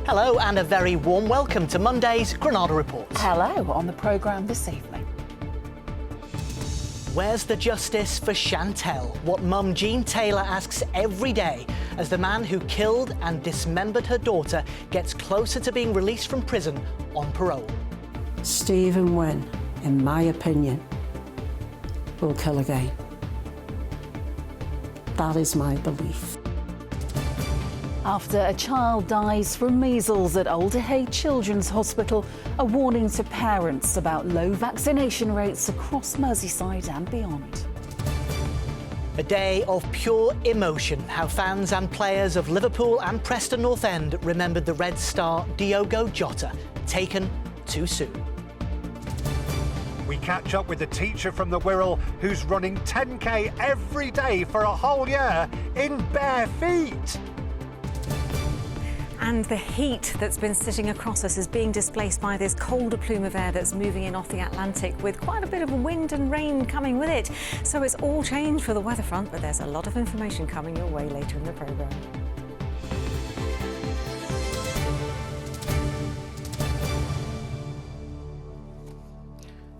Hello and a very warm welcome to Monday's Granada Report. Hello on the programme this evening. Where's the justice for Chantel? What mum Jean Taylor asks every day as the man who killed and dismembered her daughter gets closer to being released from prison on parole. Stephen Wynne, in my opinion, will kill again. That is my belief. After a child dies from measles at Alderhay Children's Hospital, a warning to parents about low vaccination rates across Merseyside and beyond. A day of pure emotion, how fans and players of Liverpool and Preston North End remembered the Red Star Diogo Jota, taken too soon. We catch up with the teacher from the Wirral who's running 10k every day for a whole year in bare feet. And the heat that's been sitting across us is being displaced by this colder plume of air that's moving in off the Atlantic with quite a bit of wind and rain coming with it. So it's all changed for the weather front, but there's a lot of information coming your way later in the programme.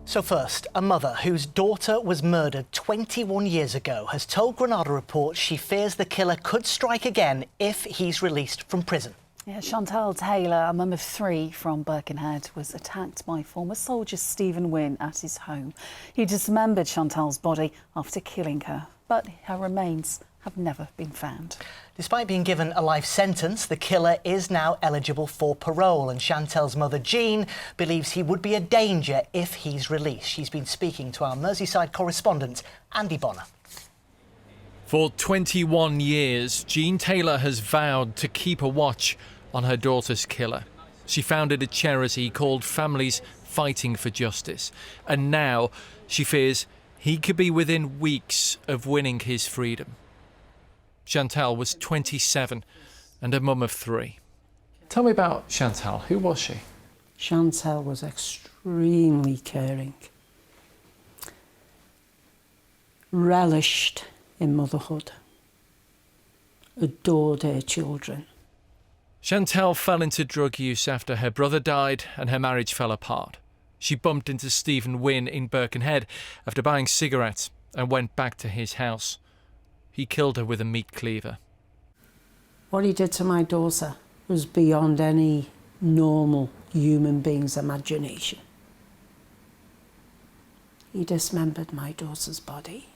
So first, a mother whose daughter was murdered 21 years ago has told Granada Report she fears the killer could strike again if he's released from prison. Yeah, Chantel Taylor, a mum of 3 from Birkenhead, was attacked by former soldier Stephen Wynne at his home. He dismembered Chantel's body after killing her, but her remains have never been found. Despite being given a life sentence, the killer is now eligible for parole, and Chantel's mother, Jean, believes he would be a danger if he's released. She's been speaking to our Merseyside correspondent, Andy Bonner. For 21 years, Jean Taylor has vowed to keep a watch on her daughter's killer. She founded a charity called Families Fighting for Justice, and now she fears he could be within weeks of winning his freedom. Chantel was 27 and a mum of 3. Tell me about Chantel. Who was she? Chantel was extremely caring, relished in motherhood, adored her children. Chantel fell into drug use after her brother died and her marriage fell apart. She bumped into Stephen Wynne in Birkenhead after buying cigarettes and went back to his house. He killed her with a meat cleaver. What he did to my daughter was beyond any normal human being's imagination. He dismembered my daughter's body.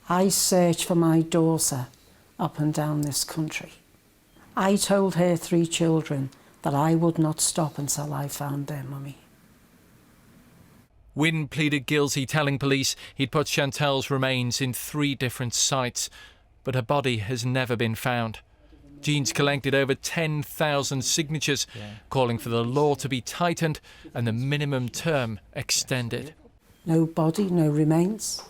I searched for my daughter up and down this country. I told her 3 children that I would not stop until I found their mummy. Wynne pleaded guilty, telling police he'd put Chantel's remains in 3 different sites, but her body has never been found. Jean's collected over 10,000 signatures, calling for the law to be tightened and the minimum term extended. No body, no remains.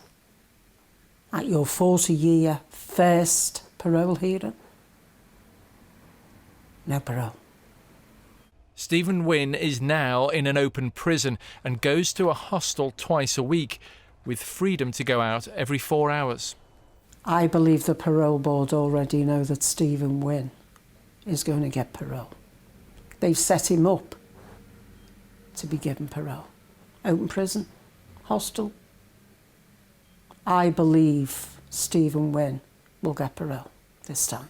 At your 40-year first parole hearing, no parole. Stephen Wynne is now in an open prison and goes to a hostel twice a week, with freedom to go out every 4 hours. I believe the parole board already know that Stephen Wynne is going to get parole. They've set him up to be given parole. Open prison, hostel. I believe Stephen Wynne will get parole this time.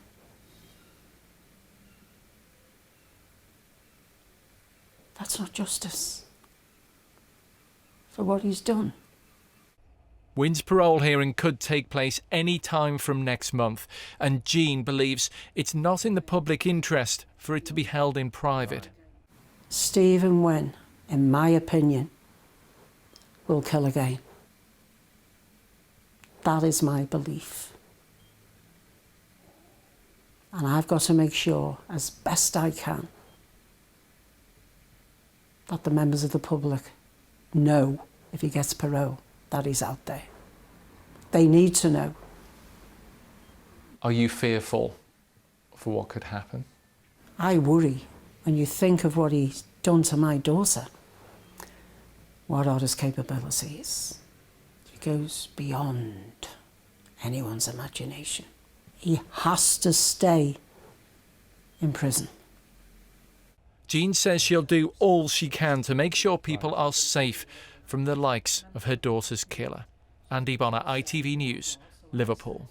That's not justice for what he's done. Wynne's parole hearing could take place any time from next month, and Jean believes it's not in the public interest for it to be held in private. Stephen Wynne, in my opinion, will kill again. That is my belief. And I've got to make sure, as best I can, that the members of the public know, if he gets parole, that he's out there. They need to know. Are you fearful for what could happen? I worry when you think of what he's done to my daughter. What are his capabilities? It goes beyond anyone's imagination. He has to stay in prison. Jean says she'll do all she can to make sure people are safe from the likes of her daughter's killer. Andy Bonner, ITV News, Liverpool.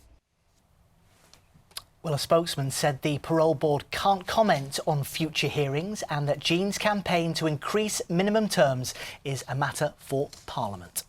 Well, a spokesman said the parole board can't comment on future hearings and that Jean's campaign to increase minimum terms is a matter for Parliament.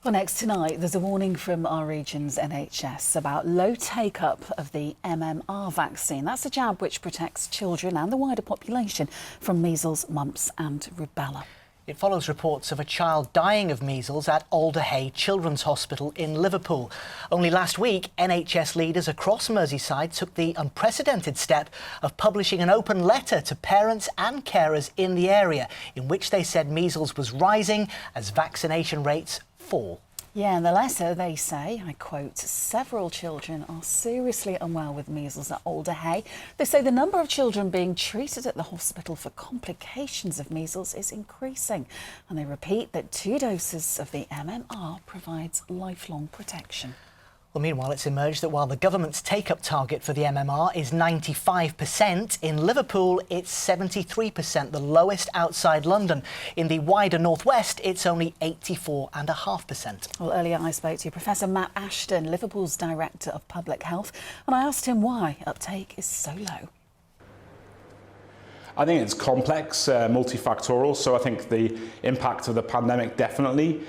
Well, next tonight, there's a warning from our region's NHS about low take-up of the MMR vaccine. That's a jab which protects children and the wider population from measles, mumps and rubella. It follows reports of a child dying of measles at Alderhay Children's Hospital in Liverpool. Only last week, NHS leaders across Merseyside took the unprecedented step of publishing an open letter to parents and carers in the area, in which they said measles was rising as vaccination rates fall. Yeah, in the letter they say, I quote, several children are seriously unwell with measles at Alderhay. They say the number of children being treated at the hospital for complications of measles is increasing. And they repeat that 2 doses of the MMR provides lifelong protection. Well, meanwhile, it's emerged that while the government's take-up target for the MMR is 95%, in Liverpool it's 73%, the lowest outside London. In the wider northwest, it's only 84.5%. Well, earlier I spoke to Professor Matt Ashton, Liverpool's Director of Public Health, and I asked him why uptake is so low. I think it's complex, multifactorial, so I think the impact of the pandemic definitely.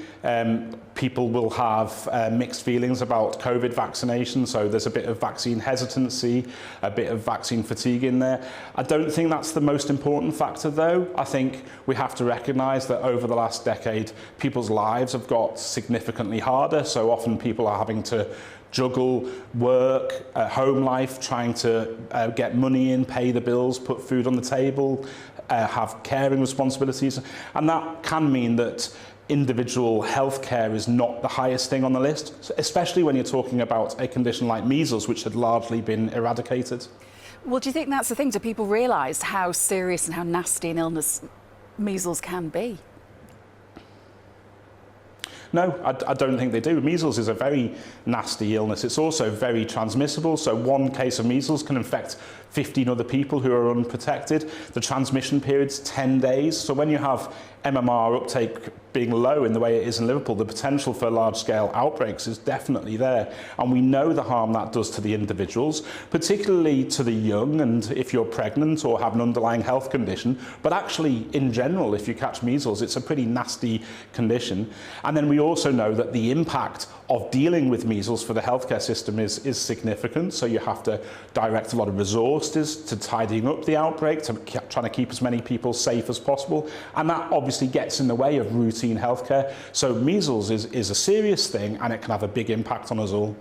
People will have mixed feelings about COVID vaccination, so there's a bit of vaccine hesitancy, a bit of vaccine fatigue in there. I don't think that's the most important factor though. I think we have to recognise that over the last decade, people's lives have got significantly harder, so often people are having to juggle work, home life, trying to get money in, pay the bills, put food on the table, have caring responsibilities. And that can mean that individual health care is not the highest thing on the list, especially when you're talking about a condition like measles, which had largely been eradicated. Well, do you think that's the thing? Do people realise how serious and how nasty an illness measles can be? No, I don't think they do. Measles is a very nasty illness. It's also very transmissible. So one case of measles can infect 15 other people who are unprotected. The transmission period's 10 days. So when you have MMR uptake being low in the way it is in Liverpool, the potential for large-scale outbreaks is definitely there. And we know the harm that does to the individuals, particularly to the young, and if you're pregnant or have an underlying health condition. But actually, in general, if you catch measles, it's a pretty nasty condition. And then we also know that the impact of dealing with measles for the healthcare system is significant. So you have to direct a lot of resources to tidying up the outbreak, to trying to keep as many people safe as possible. And that obviously gets in the way of routine healthcare. So measles is a serious thing, and it can have a big impact on us all.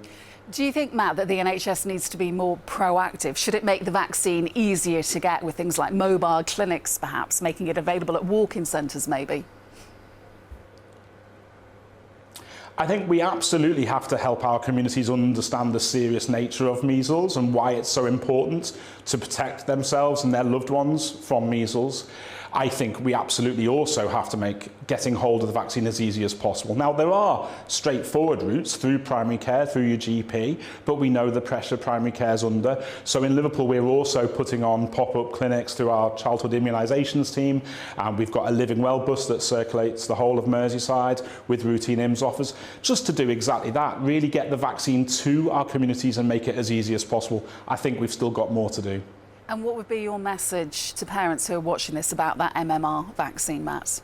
Do you think, Matt, that the NHS needs to be more proactive? Should it make the vaccine easier to get with things like mobile clinics, perhaps, making it available at walk-in centres, maybe? I think we absolutely have to help our communities understand the serious nature of measles and why it's so important to protect themselves and their loved ones from measles. I think we absolutely also have to make getting hold of the vaccine as easy as possible. Now, there are straightforward routes through primary care, through your GP, but we know the pressure primary care is under. So in Liverpool, we're also putting on pop-up clinics through our childhood immunisations team. And we've got a Living Well bus that circulates the whole of Merseyside with routine IMS offers, just to do exactly that, really get the vaccine to our communities and make it as easy as possible. I think we've still got more to do. And what would be your message to parents who are watching this about that MMR vaccine, Matt?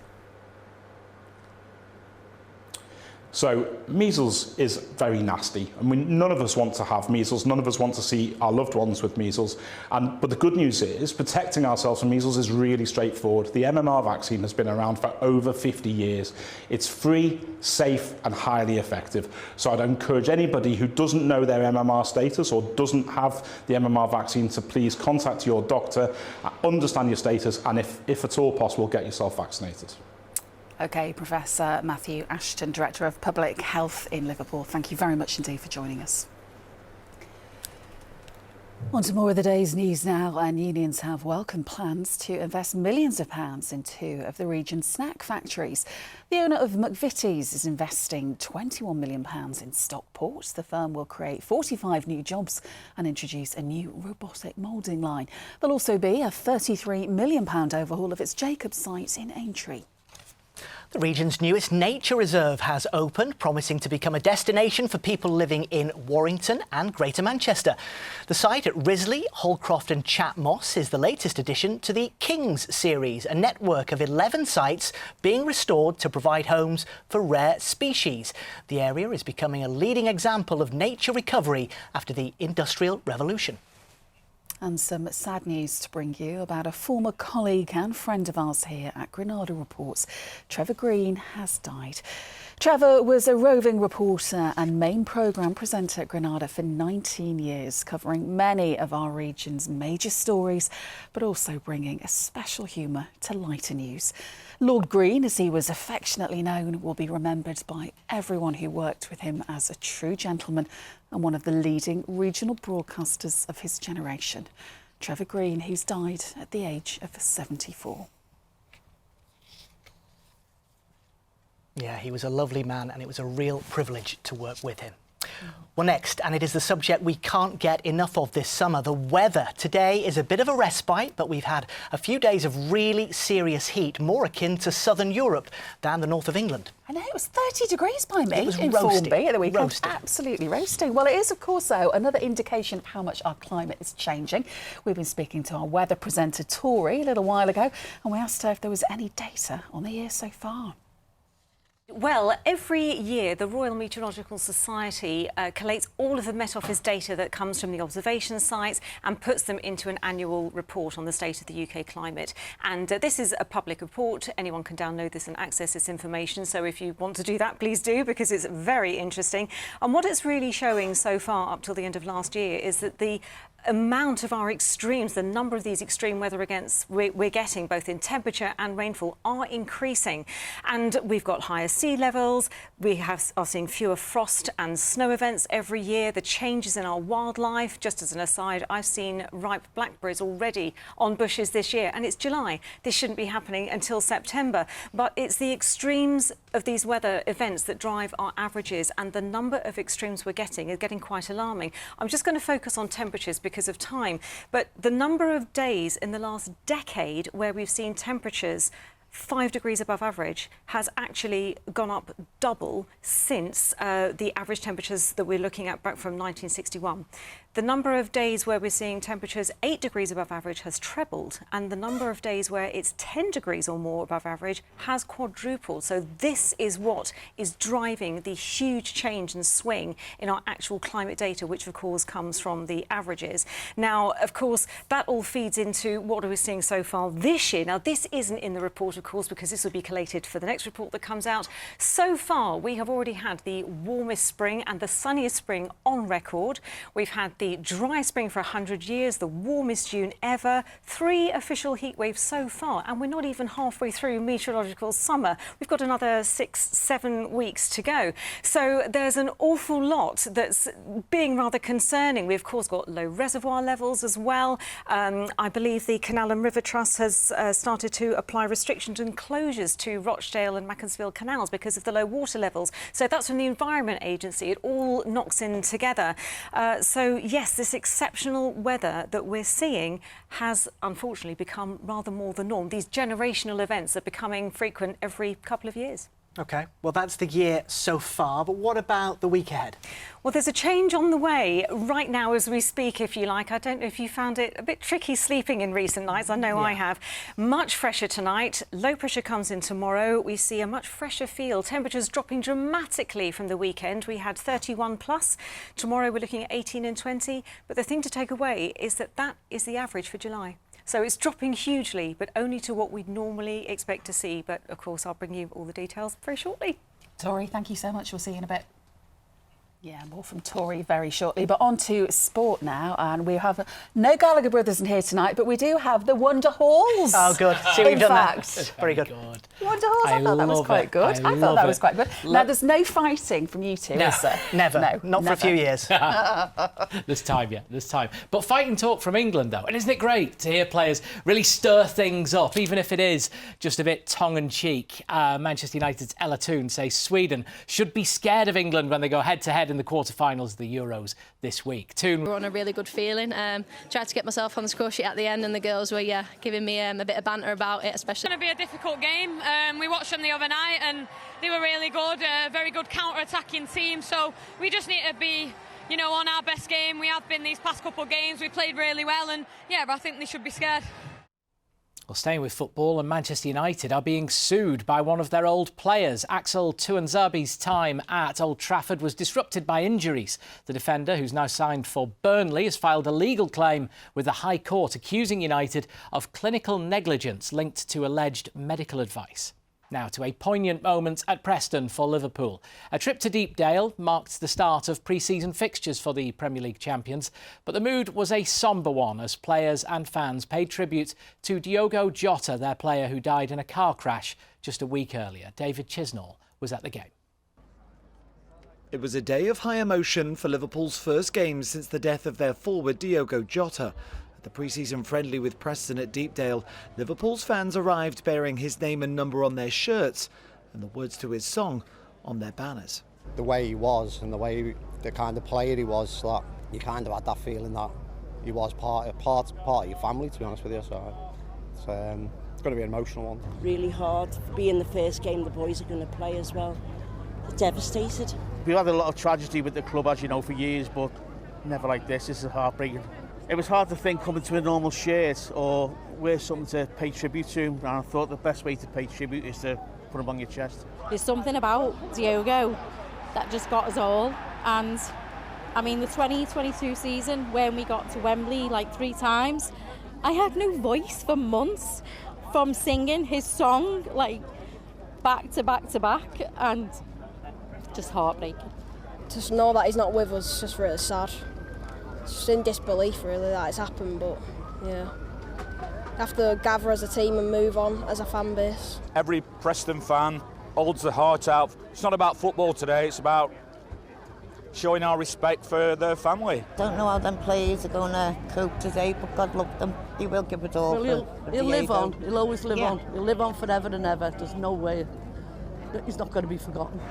So measles is very nasty. I mean, none of us want to have measles. None of us want to see our loved ones with measles. But the good news is protecting ourselves from measles is really straightforward. The MMR vaccine has been around for over 50 years. It's free, safe and highly effective. So I'd encourage anybody who doesn't know their MMR status or doesn't have the MMR vaccine to please contact your doctor, understand your status, and if at all possible, get yourself vaccinated. OK, Professor Matthew Ashton, Director of Public Health in Liverpool. Thank you very much indeed for joining us. On to more of the day's news now, and unions have welcomed plans to invest millions of pounds in two of the region's snack factories. The owner of McVitie's is investing £21 million in Stockport. The firm will create 45 new jobs and introduce a new robotic moulding line. There'll also be a £33 million overhaul of its Jacobs site in Aintree. The region's newest nature reserve has opened, promising to become a destination for people living in Warrington and Greater Manchester. The site at Risley, Holcroft and Chatmoss is the latest addition to the Kings series, a network of 11 sites being restored to provide homes for rare species. The area is becoming a leading example of nature recovery after the Industrial Revolution. And some sad news to bring you about a former colleague and friend of ours here at Granada Reports. Trevor Green has died. Trevor was a roving reporter and main programme presenter at Granada for 19 years, covering many of our region's major stories, but also bringing a special humour to lighter news. Lord Green, as he was affectionately known, will be remembered by everyone who worked with him as a true gentleman and one of the leading regional broadcasters of his generation. Trevor Green, who's died at the age of 74. Yeah, he was a lovely man and it was a real privilege to work with him. Well, next, and it is the subject we can't get enough of this summer, the weather. Today is a bit of a respite, but we've had a few days of really serious heat, more akin to southern Europe than the north of England. I know, it was 30 degrees by me It was in roasting. Formby at the weekend. Roasting. Absolutely roasting. Well, it is, of course, though, another indication of how much our climate is changing. We've been speaking to our weather presenter, Tori, a little while ago, and we asked her if there was any data on the year so far. Well, every year the Royal Meteorological Society collates all of the Met Office data that comes from the observation sites and puts them into an annual report on the state of the UK climate. And this is a public report. Anyone can download this and access this information. So if you want to do that, please do, because it's very interesting. And what it's really showing so far up till the end of last year is that the amount of our extremes, the number of these extreme weather events we're getting, both in temperature and rainfall, are increasing. And we've got higher sea levels, are seeing fewer frost and snow events every year, the changes in our wildlife. Just as an aside, I've seen ripe blackberries already on bushes this year, and it's July. This shouldn't be happening until September. But it's the extremes of these weather events that drive our averages, and the number of extremes we're getting is getting quite alarming. I'm just going to focus on temperatures because of time, but the number of days in the last decade where we've seen temperatures 5 degrees above average has actually gone up double since the average temperatures that we're looking at back from 1961. The number of days where we're seeing temperatures 8 degrees above average has trebled, and the number of days where it's 10 degrees or more above average has quadrupled. So this is what is driving the huge change and swing in our actual climate data, which of course comes from the averages. Now, of course, that all feeds into what we're seeing so far this year. Now, this isn't in the report, of course, because this will be collated for the next report that comes out. So far, we have already had the warmest spring and the sunniest spring on record. We've had the dry spring for 100 years, the warmest June ever, 3 official heat waves so far, and we're not even halfway through meteorological summer. We've got another 6-7 weeks to go. So there's an awful lot that's being rather concerning. We've, of course, got low reservoir levels as well. I believe the Canal and River Trust has started to apply restrictions and closures to Rochdale and Macclesfield canals because of the low water levels. So that's from the Environment Agency. It all knocks in together. So yes, this exceptional weather that we're seeing has unfortunately become rather more the norm. These generational events are becoming frequent every couple of years. OK, well, that's the year so far, but what about the week ahead? Well, there's a change on the way right now as we speak, if you like. I don't know if you found it a bit tricky sleeping in recent nights. I know I have. Much fresher tonight. Low pressure comes in tomorrow. We see a much fresher feel. Temperatures dropping dramatically from the weekend. We had 31 plus. Tomorrow we're looking at 18 and 20. But the thing to take away is that that is the average for July. So it's dropping hugely, but only to what we'd normally expect to see. But of course, I'll bring you all the details very shortly. Tori, thank you so much. We'll see you in a bit. Yeah, more from Tori very shortly. But on to sport now, and we have no Gallagher brothers in here tonight, but we do have the Wonder Halls. Oh, good. See what you've done there. Very good. Wonder Halls, I thought that was quite good. I thought that was quite good. Now, there's no fighting from you two, is there? Never. No, not for a few years. There's time, yeah, there's time. But fighting talk from England, though, and isn't it great to hear players really stir things up, even if it is just a bit tongue-in-cheek? Manchester United's Ella Toone says Sweden should be scared of England when they go head-to-head in the quarter-finals of the Euros this week. Toone. We're on a really good feeling. Tried to get myself on the score sheet at the end, and the girls were, giving me a bit of banter about it, especially. It's going to be a difficult game. We watched them the other night, and they were really good. A very good counter-attacking team. So we just need to be, on our best game. We have been these past couple of games. We played really well, and I think they should be scared. Well, staying with football, and Manchester United are being sued by one of their old players. Axel Tuanzebe's time at Old Trafford was disrupted by injuries. The defender, who's now signed for Burnley, has filed a legal claim with the High Court accusing United of clinical negligence linked to alleged medical advice. Now to a poignant moment at Preston for Liverpool. A trip to Deepdale marked the start of pre-season fixtures for the Premier League champions, but the mood was a sombre one as players and fans paid tribute to Diogo Jota, their player who died in a car crash just a week earlier. David Chisnall was at the game. It was a day of high emotion for Liverpool's first game since the death of their forward Diogo Jota. The pre-season friendly with Preston at Deepdale, Liverpool's fans arrived bearing his name and number on their shirts and the words to his song on their banners. The way he was and the kind of player he was, like, you kind of had that feeling that he was part of your family, to be honest with you. So it's going to be an emotional one. Really hard to be in the first game the boys are going to play as well. They're devastated. We've had a lot of tragedy with the club, as you know, for years, but never like this. This is heartbreaking. It was hard to think coming to a normal shirt or wear something to pay tribute to him, and I thought the best way to pay tribute is to put him on your chest. There's something about Diogo that just got us all, and I mean the 2022 season when we got to Wembley like 3 times, I had no voice for months from singing his song like back to back to back, and just heartbreaking. Just know that he's not with us, it's just really sad. Just in disbelief really that it's happened, but have to gather as a team and move on as a fan base. Every Preston fan holds the heart out. It's not about football today, it's about showing our respect for their family. Don't know how them players are going to cope today, but God love them. He will give it all. Well, he'll live on, he'll always live on. He'll live on forever and ever. There's no way that he's not going to be forgotten.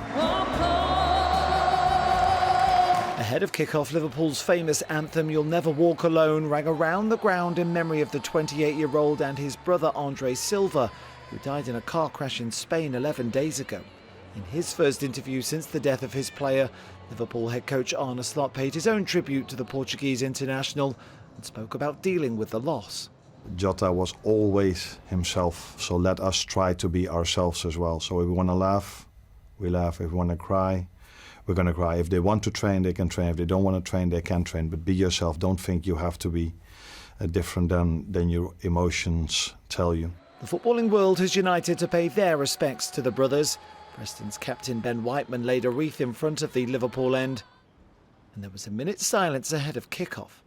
Ahead of kick-off, Liverpool's famous anthem You'll Never Walk Alone rang around the ground in memory of the 28-year-old and his brother Andre Silva, who died in a car crash in Spain 11 days ago. In his first interview since the death of his player, Liverpool head coach Arne Slot paid his own tribute to the Portuguese international and spoke about dealing with the loss. Jota was always himself, so let us try to be ourselves as well. So if we want to laugh, we laugh. If we want to cry, we're going to cry. If they want to train, they can train. If they don't want to train, they can train. But be yourself. Don't think you have to be different than your emotions tell you. The footballing world has united to pay their respects to the brothers. Preston's captain Ben Whiteman laid a wreath in front of the Liverpool end. And there was a minute's silence ahead of kick-off.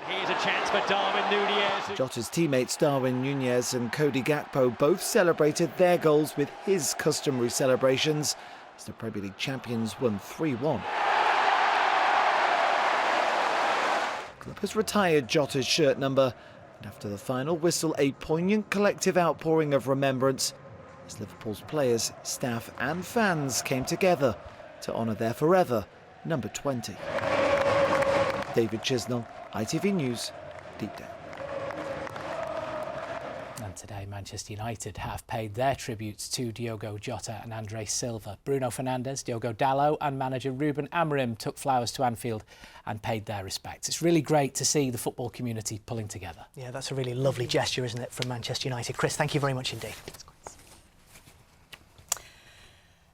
Here's a chance for Darwin Núñez. Jota's teammates Darwin Núñez and Cody Gakpo both celebrated their goals with his customary celebrations as the Premier League champions won 3-1. The club has retired Jota's shirt number, and after the final whistle, a poignant collective outpouring of remembrance as Liverpool's players, staff and fans came together to honour their forever number 20. David Chisnall, ITV News, Deepdale. And today, Manchester United have paid their tributes to Diogo Jota and Andre Silva. Bruno Fernandes, Diogo Dalot and manager Ruben Amorim took flowers to Anfield and paid their respects. It's really great to see the football community pulling together. Yeah, that's a really lovely gesture, isn't it, from Manchester United. Chris, thank you very much indeed.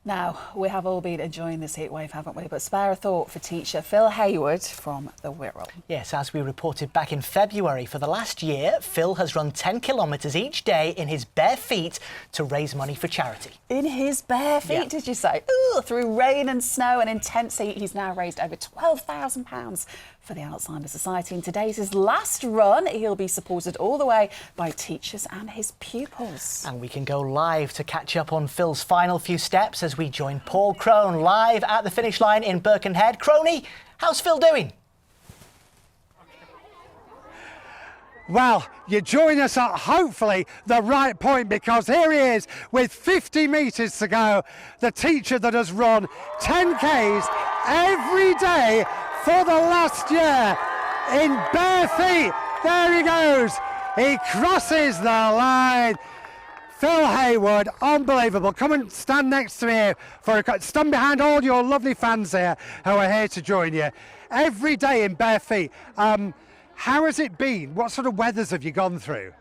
Now, we have all been enjoying this heatwave, haven't we? But spare a thought for teacher Phil Hayward from the Wirral. Yes, as we reported back in February, for the last year, Phil has run 10 kilometres each day in his bare feet to raise money for charity. In his bare feet, did you say? Ooh, through rain and snow and intense heat, he's now raised over £12,000 for the Alzheimer's Society. And today's his last run. He'll be supported all the way by teachers and his pupils. And we can go live to catch up on Phil's final few steps as we join Paul Crone live at the finish line in Birkenhead. Croney, how's Phil doing? Well, you join us at hopefully the right point, because here he is with 50 metres to go. The teacher that has run 10Ks every day for the last year in bare feet. There he goes. He crosses the line. Phil Hayward, unbelievable. Come and stand next to me here stand behind all your lovely fans here who are here to join you. Every day in bare feet. How has it been? What sort of weathers have you gone through?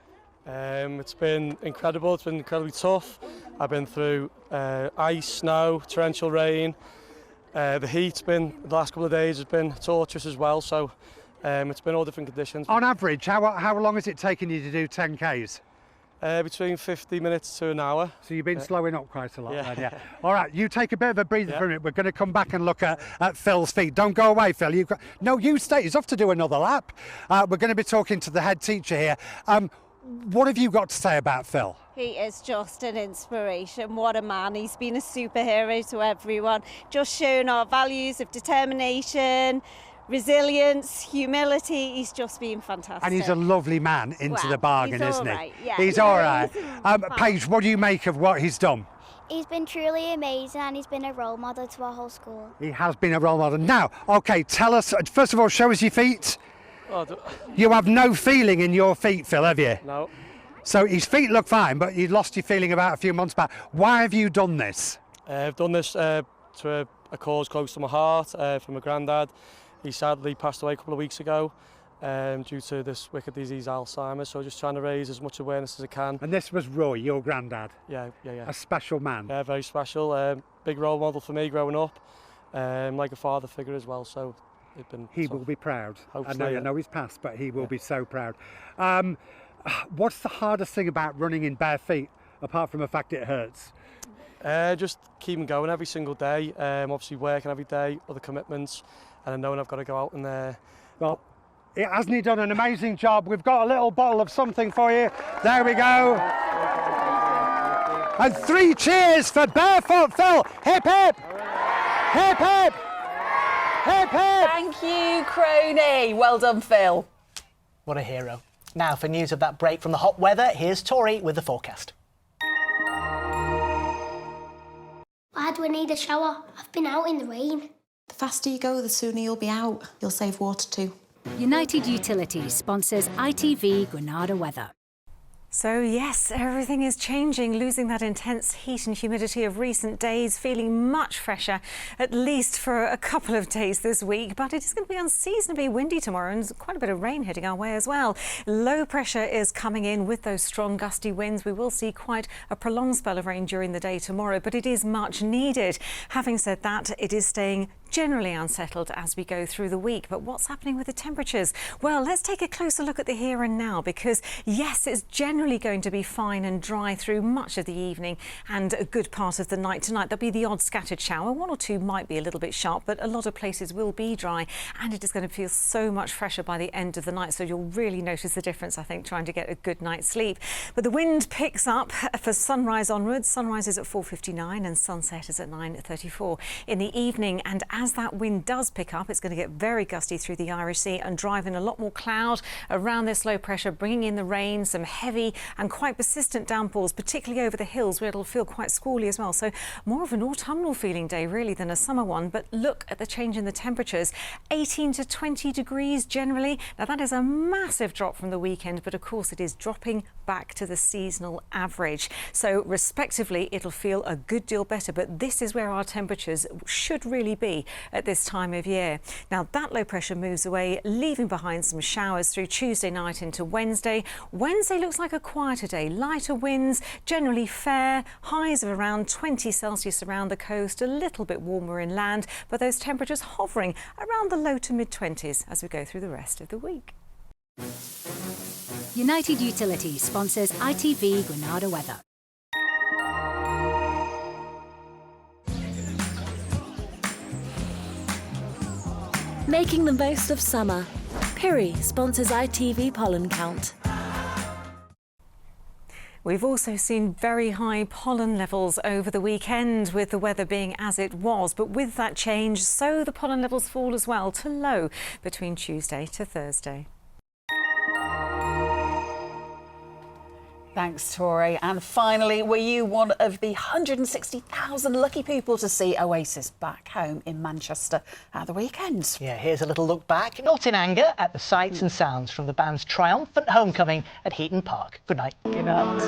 It's been incredible. It's been incredibly tough. I've been through ice, snow, torrential rain. The heat's been, the last couple of days has been torturous as well, so it's been all different conditions. On average, how long has it taken you to do 10Ks? Between 50 minutes to an hour. So you've been slowing up quite a lot yeah. then, yeah. All right, you take a bit of a breather for a minute. We're going to come back and look at Phil's feet. Don't go away, Phil. No, you stay. He's off to do another lap. We're going to be talking to the head teacher here. What have you got to say about Phil? He is just an inspiration. What a man. He's been a superhero to everyone. Just showing our values of determination, resilience, humility. He's just been fantastic. And he's a lovely man into the bargain, isn't he? Right, yeah. He's all right. Paige, what do you make of what he's done? He's been truly amazing, and he's been a role model to our whole school. He has been a role model. Now, OK, tell us, first of all, show us your feet. You have no feeling in your feet, Phil, have you? No. So his feet look fine, but you lost your feeling about a few months back. Why have you done this? I've done this to a cause close to my heart, from my granddad. He sadly passed away a couple of weeks ago due to this wicked disease, Alzheimer's. So just trying to raise as much awareness as I can. And this was Roy, your granddad? Yeah. A special man? Yeah, very special. Big role model for me growing up. Like a father figure as well. So he will be proud. Hopefully, I know he's passed, but he will be so proud. What's the hardest thing about running in bare feet, apart from the fact it hurts? Just keeping going every single day. Obviously working every day, other commitments, and knowing I've got to go out and well, hasn't he done an amazing job? We've got a little bottle of something for you. There we go. And 3 cheers for Barefoot Phil. Hip hip! Hip hip! Hip hip! Thank you, Croney. Well done, Phil. What a hero. Now, for news of that break from the hot weather, here's Tori with the forecast. Why do I need a shower? I've been out in the rain. The faster you go, the sooner you'll be out. You'll save water too. United Utilities sponsors ITV Granada weather. So yes, everything is changing, losing that intense heat and humidity of recent days, feeling much fresher, at least for a couple of days this week. But it is going to be unseasonably windy tomorrow and quite a bit of rain heading our way as well. Low pressure is coming in with those strong gusty winds. We will see quite a prolonged spell of rain during the day tomorrow, but it is much needed. Having said that, it is staying generally unsettled as we go through the week. But what's happening with the temperatures? Well, let's take a closer look at the here and now, because yes, it's generally going to be fine and dry through much of the evening and a good part of the night tonight. There'll be the odd scattered shower. 1 or 2 might be a little bit sharp, but a lot of places will be dry, and it is going to feel so much fresher by the end of the night. So you'll really notice the difference, I think, trying to get a good night's sleep. But the wind picks up for sunrise onwards. Sunrise is at 4:59 and sunset is at 9:34 in the evening. And as that wind does pick up, it's going to get very gusty through the Irish Sea and drive in a lot more cloud around this low pressure, bringing in the rain, some heavy and quite persistent downpours, particularly over the hills where it'll feel quite squally as well. So more of an autumnal feeling day really than a summer one. But look at the change in the temperatures, 18 to 20 degrees generally. Now that is a massive drop from the weekend, but of course it is dropping back to the seasonal average. So respectively, it'll feel a good deal better, but this is where our temperatures should really be at this time of year. Now, that low pressure moves away, leaving behind some showers through Tuesday night into Wednesday. Wednesday looks like a quieter day, lighter winds, generally fair, highs of around 20 Celsius around the coast, a little bit warmer inland, but those temperatures hovering around the low to mid-20s as we go through the rest of the week. United Utilities sponsors ITV Granada weather. Making the most of summer. Piri sponsors ITV pollen count. We've also seen very high pollen levels over the weekend, with the weather being as it was. But with that change, so the pollen levels fall as well to low between Tuesday to Thursday. Thanks, Tori. And finally, were you one of the 160,000 lucky people to see Oasis back home in Manchester at the weekend? Yeah, here's a little look back, not in anger, at the sights and sounds from the band's triumphant homecoming at Heaton Park. Good night. Good night.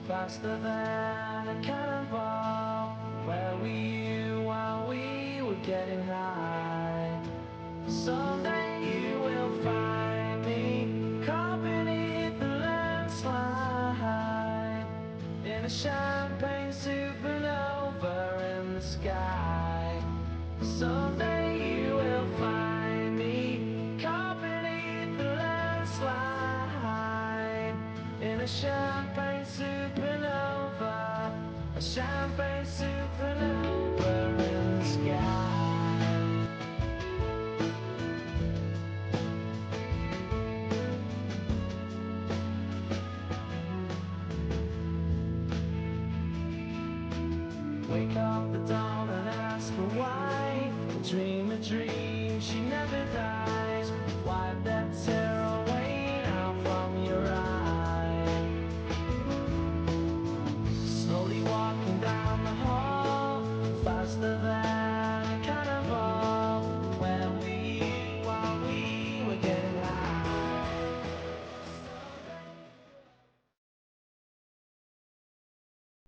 Faster than a cannonball. Where were you while we were getting high? Someday you will find me caught beneath the landslide in a champagne supernova in the sky. Someday you will find me caught beneath the landslide in a champagne supernova, a champagne supernova in the sky. Wake up the dawn and ask her why. Dream a dream, she never dies. Wipe their